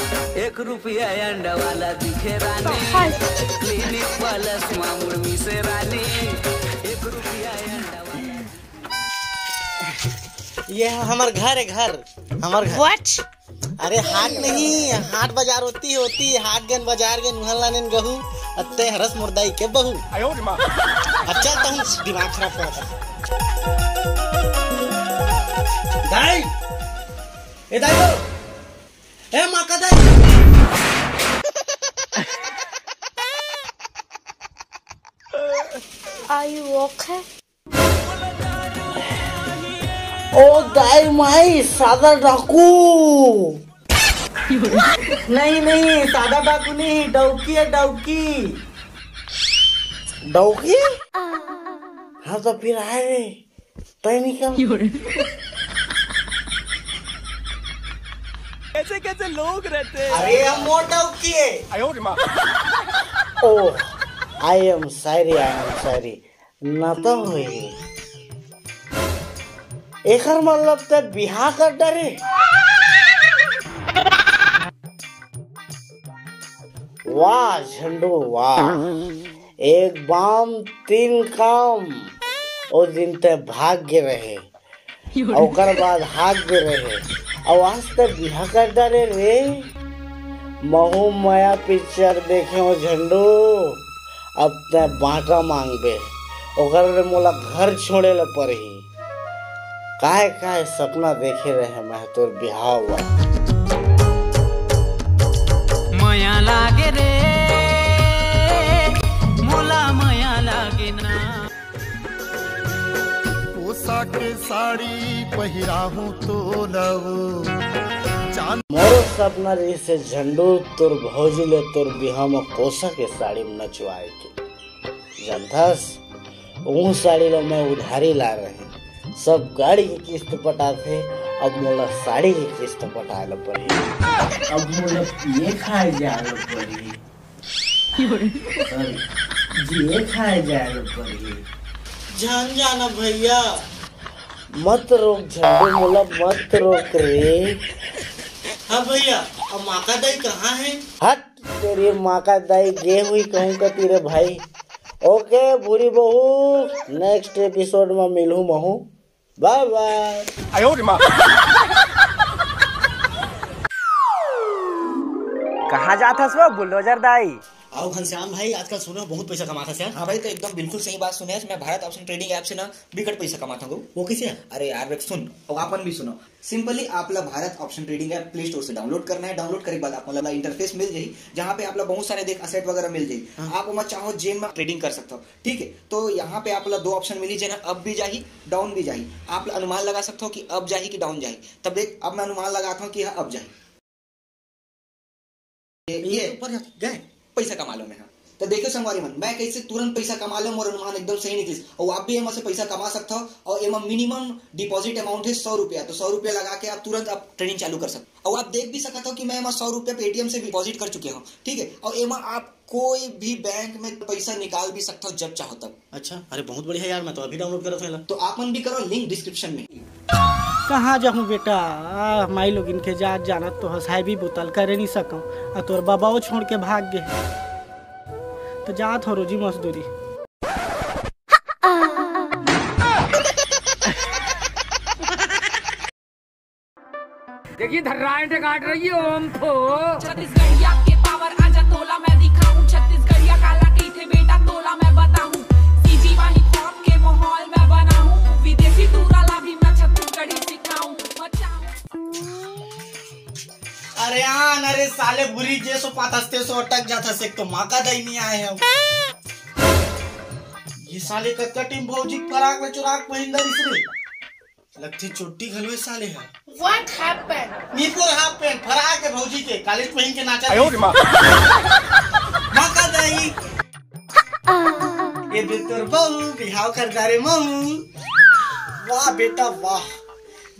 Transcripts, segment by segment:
₹1 अंडा वाला दिखे रानी, क्लिनिक प्लस मामूल में से रानी, ₹1 अंडा वाला। ये हमार घर है, घर हमार घर। What? अरे हाट नहीं, हाट बाजार होती हाट गन बाजार गन उहला ने गहू अत्ते हरस मुर्दाई के बहू। अच्छा तो हूँ दिमाग खराब करता दाई। ए दाई लो, ए माँ का दाई। Are you okay? ओ दाई माई सादा डाकू। नहीं सादा डाकू नहीं, डौकी है डौकी। डौकी? हाँ तो फिर आए रे तो निकल। कैसे लोग रहते हैं? अरे हम वो डौकी है। ओह आई एम सॉरी ना तो हुई। एकर मतलब ते बिहार कर डरे। वाह झंडू वाह, एक बाम 3 काम। ओ दिन ते भाग्य रहे और बाद भाग्य रहे और आज ते बिहार कर डरे रे। महू माया पिक्चर देखे हो झंडू, अब ते बांटा मांगबे ओकर मोला घर छोड़े ला पड़ही। काय सपना देखे रहे मैं तोर बिहाव हुआ। माया लागे रे मोला माया लागे ना। पोशाक साड़ी पहिरा हूँ तो लव मोरो सपना जैसे झंडू तोर भौजी ले तोर बिहाव में कोसा के साड़ी में नचवाए के जनथस। वो साड़ी ला मैं उधारी ला रहे, सब गाड़ी की किस्त पटाते, अब मोला साड़ी की किस्त पटा ला पड़ी। अब मोला ये खाए जा ला पड़ी, ये खाए जा ला पड़ी। जान जाना भैया मत रोक झंडू, मोला मत रोक रे। हाँ भैया अब माँ का दाई कहाँ है? हट तेरी माँ का दाई गे हुई कहूँ का तेरे भाई। ओके बुरी बहू, नेक्स्ट एपिसोड में मिलूँ महू। Bye bye. कहाँ जाता है बुलडोजर दाई? आओ घनश्याम भाई, आजकल सुनो बहुत पैसा कमाता है। हाँ भाई तो एकदम बिल्कुल सही बात सुने। मैं भारत ऑप्शन ट्रेडिंग ऐप से ना बिकट पैसा कमाता हूँ। वो कैसे है? अरे यार सुन और आपन भी सुनो। सिंपली आप लोग Bharat option trading app play store से डाउनलोड करना है। डाउनलोड करने के बाद आप मतलब इंटरफेस मिल जाए जहाँ पे आप लोग बहुत सारे देख असेट वगैरह मिल जाए। आप वहाँ चाहो जेम में ट्रेडिंग कर सकते हो, ठीक है। तो यहाँ पे आप लोग 2 ऑप्शन मिली जाए, अप भी जाही डाउन भी जाही। आप अनुमान लगा सकते हो कि अप जाही कि डाउन जाही। तब देख अब मैं अनुमान लगाता हूँ कि यह अप जाही। ये ऊपर गए पैसा कमा लो मैं। तो देखो संगवारी मन, मैं कैसे तुरंत पैसा कमा लो, मोर अनुमान एकदम सही निकली। और आप भी एम से पैसा कमा सकते हो। और एम मिनिमम डिपॉजिट अमाउंट है 100 रुपया। तो 100 रुपया लगा के आप तुरंत आप ट्रेडिंग चालू कर सकते हो। और आप देख भी सकते हो कि मैं एम 100 रुपया पेटीएम से डिपॉजिट कर चुके हूँ, ठीक है। और एम आप कोई भी बैंक में पैसा निकाल भी सकते हो जब चाहो तब। अच्छा अरे बहुत बढ़िया यार, मैं तो अभी डाउनलोड कर रहा था। तो आप मन भी करो, लिंक डिस्क्रिप्शन में। कहाँ जाऊँ बेटा, माई लोग इनके जाना तो हंसाई भी बोतल करे नहीं सकूँ। और तोर बाबा छोड़ के भाग गए तो जात हो रोजी मजदूरी। देखिए धर्राएं काट रही है ओम तो। छत्तीसगढ़िया के पावर आजा तोला मैं दिखाऊं। छत्तीसगढ़िया काला की थे बेटा तोला मैं बताऊं। सीजी वाली खौफ के माहौल में बनाऊं। विदेशी दूराला भी मैं छत्तीसगढ़ी सिखाऊं। अरे आन अरे साले बुरी जैसो पातस्ते सो अटक जाता से तो माँ का दाई नहीं आए हैं। ये साले कत्का टीम भौजी पराग में चुराग महिंदर इसरे लगती चोटी घलवे साले है। What happened? नीपुर हाफ पैंट फराग के भौजी के कॉलेज पहन के नाचा। माँ का दाई ये बेतर बहू बिहाव कर जा रे महू। वाह बेटा वाह,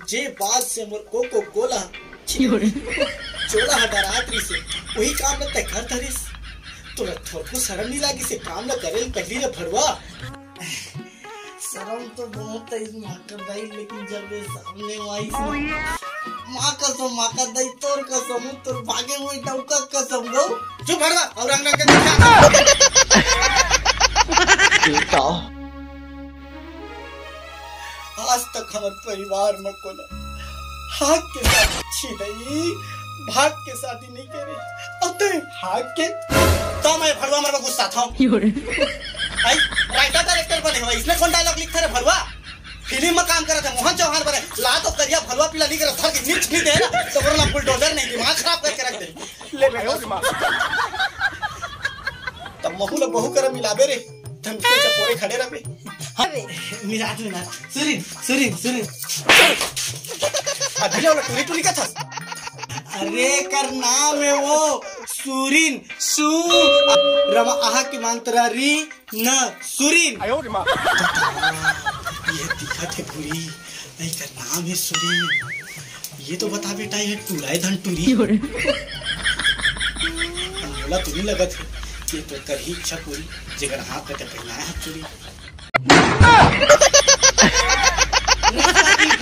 जे बात से मोर को गोला चोला हटा रात्रि से वही काम न तय कर धरिस। तुला थोड़को शर्म नहीं लागी से काम न करे पहली रे भरवा। शर्म तो बहुत है माकर दाई, लेकिन जब ये सामने आई माँ कसम माँ का दई तोर कसम तोर भागे हुई डौका कसम गो चुप भड़वा और रंग रंग के दिखा बेटा आज तक हमारे परिवार में कोला हाथ के साथ अच्छी नहीं भाग के शादी नहीं करे अब तो हाथ के तो मैं भड़वा मेरे को गुस्सा था आई राइटर डायरेक्टर बने हुए इसने कौन डायलॉग लिखता रे भड़वा फिल्म में काम कर रहा था मोहन चौहान बने ला तो करिया भलवा पिला नहीं कर धर के नीच नहीं दे ना तो वरना बुलडोजर नहीं दिमाग खराब करके रख दे ले भाई तब महू लोग बहु कर मिलाबे रे धमकी चपोरे खड़े रहे अरे मिराज सुरीन अभी वाला टूरी का था अरे कर नाम है वो सुरीन सु रमा आहा की मांत्रा री न सुरीन ये दिखा थे पूरी नहीं का नाम है सुरीन ये तो बता बेटा ये टूराए धन टूरी बोला तुम्हें लगा था कि तो कर ही इच्छा पूरी जगह हाथ पे पहना है चूड़ी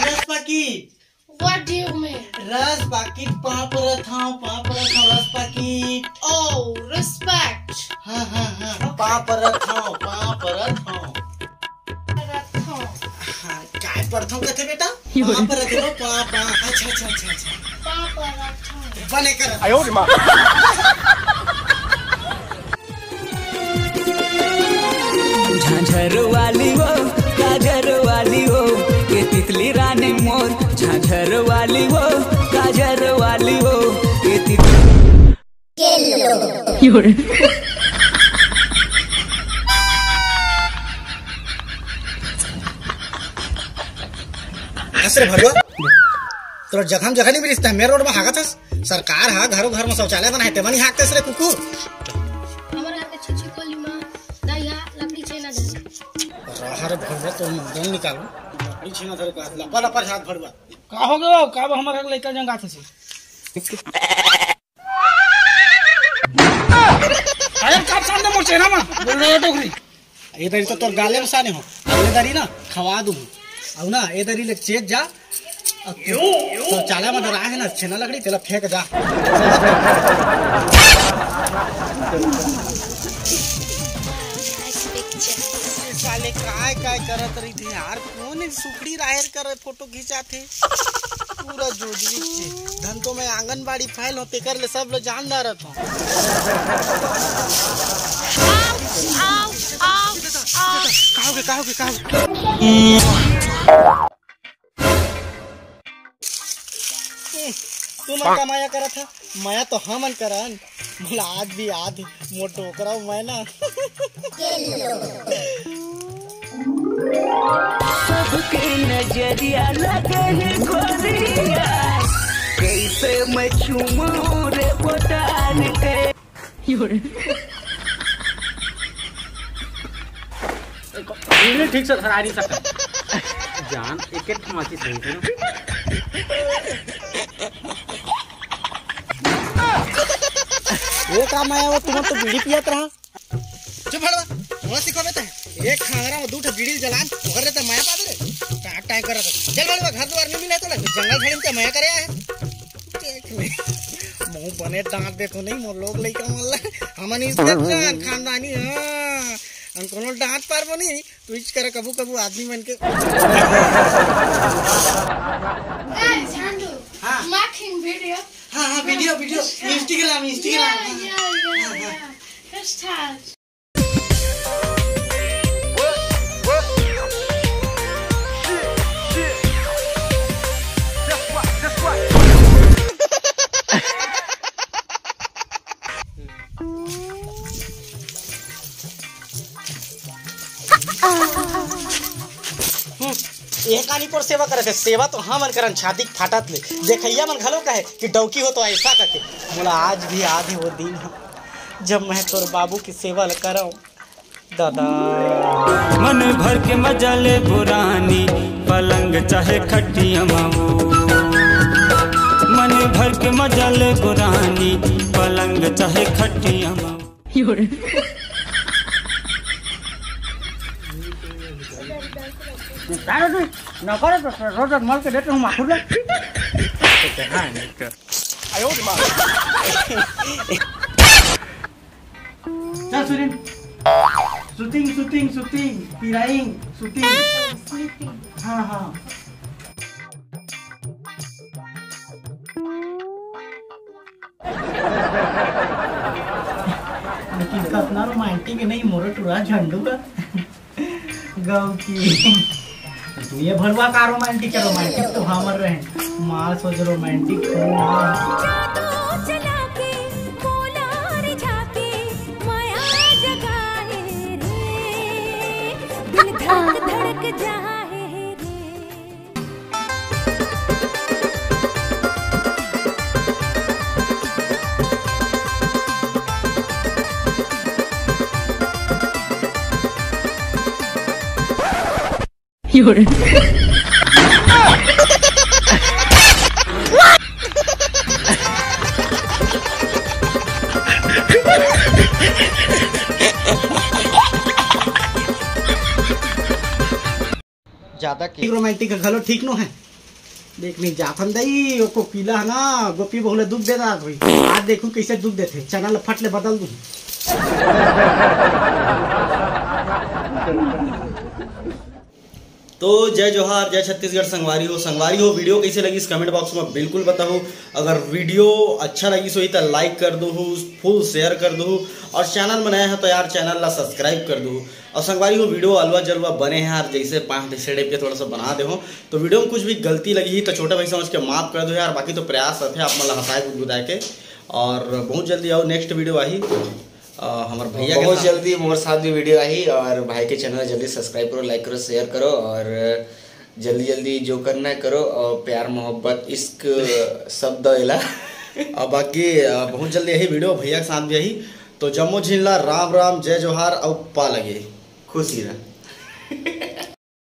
रस पाकिट What do you mean? रस पाकिट पाप रथाओ रस पाकिट Oh, respect. हाँ पाप रथाओ हाँ काय पढ़ता कहते बेटा पाप रथो पाप अच्छा Papa Ratha. बने कर झांझर वाली हो काजर वाली हो ये तितली रानी मोर झांझर वाली हो काजर वाली हो ये तितली ऐसे भरवा तो जगह नहीं मिलता है मेरे रोड में हागत सरकार हा घरों घर में शौचालय बनाए ते बनी हाकते रे कुकुर हमारे हाथ में छिछी कोली माँ दया लकड़ी छेना दे राहर भरवा तो मुंडन निकालो लकड़ी छीना धर का लपा लपा हाथ भरवा का हो गयो का हमारे लइका जंगा थे अरे कब सामने मोर चेहरा में बोल रहे हो टोकरी ये दरी तो तोर गाले में साने हो ये दरी ना खवा दूं अब ना ये दरी ले चेक जा शौचालय में डरा है ना छेना लकड़ी तेला फेंक जा साले काय करत रही थी यार कौन सुखड़ी राहर कर फोटो खींचा थे पूरा जोजरी छे धन तो मैं आंगनबाड़ी फाइल होते कर ले सब लोग जानदार था कहोगे तू मन का माया करा था माया तो हमन करन बोला आज भी आध मोटो करा मैं ना सबके नजरिया लगे है खोरिया कैसे मैं चूमूं रे बोटान के ठीक से धरा नहीं सकता जान एक माची सही थे वो काम आया वो तुम तो बीड़ी पियत रहा चुप हड़वा वो सिखावे थे एक खांगरा में दूठा बीड़ी जलान घर रे त माया पादे रे टाट टाइम करत चल बड़वा घर द्वार नहीं मिले तो जंगल झाड़ी में माया करे है देख ले मुंह बने डांट देखो नहीं मोर लोग लइका मल्ला हमन इज्जत जान खानदानी हां हम कोनो डांट पारबो नहीं ट्विच करे कबू आदमी मन के Hey, Zandu. हाँ। Making video. हां वीडियो इंस्टाग्राम Yeah. Hashtag. एक आनी पर सेवा करे थे सेवा तो हाँ मन करन छाती फाटत ले देखैया मन घलो कहे कि डौकी हो तो ऐसा करके बोला आज भी आधे वो दिन है जब मैं तोर बाबू की सेवा कराऊं दादा मन भर के मजा ले पुरानी पलंग चाहे खटिया मामू मन भर के मजा ले पुरानी पलंग चाहे खटिया मामू न करे तो रोज मल के देते हूँ माखुर ले के हाँ नहीं कर चल सुरीन शूटिंग शूटिंग शूटिंग पिराइंग शूटिंग हाँ हाँ लेकिन कितना रोमांटिक नहीं मोर टूरा झंडू का गाँव की तू ये भरवा का रोमांटिक है रोमांटिक तो हमर रहे माँ सोच रोमांटिक ज्यादा रोमांटिक घलो ठीक नो है देख नहीं जाथन दई ओको पीला है ना गोपी बहुले दुख दे रहा कोई आज देखूं कैसे दुख देते चना ल फट ले बदल दूं तो जय जोहार जय छत्तीसगढ़ संगवारी हो वीडियो कैसे लगी इस कमेंट बॉक्स में बिल्कुल बताओ। अगर वीडियो अच्छा लगी सो तो लाइक कर दो फुल शेयर कर दो और चैनल में नया है तो यार चैनल ला सब्सक्राइब कर दो। और संगवारी हो वीडियो अलवा जलवा बने हैं यार जैसे 5 टाइप के थोड़ा सा बना दे हो तो वीडियो में कुछ भी गलती लगी ही तो छोटे भाई समझ के माफ कर दो यार। बाकी तो प्रयास रहते आप मतलब हंसाए गुदगुदाए के और बहुत जल्दी आओ नेक्स्ट वीडियो आई हमारे भैया बहुत जल्दी मोर साथ भी वीडियो आई और भाई के चैनल जल्दी सब्सक्राइब करो लाइक करो शेयर करो और जल्दी जल्दी जो करना है करो और प्यार मोहब्बत इश्क सब दला और बाकी बहुत जल्दी यही वीडियो भैया के साथ भी यही तो जम्मू झिल्ला राम राम जय जोहार और पा लगे खुशी रह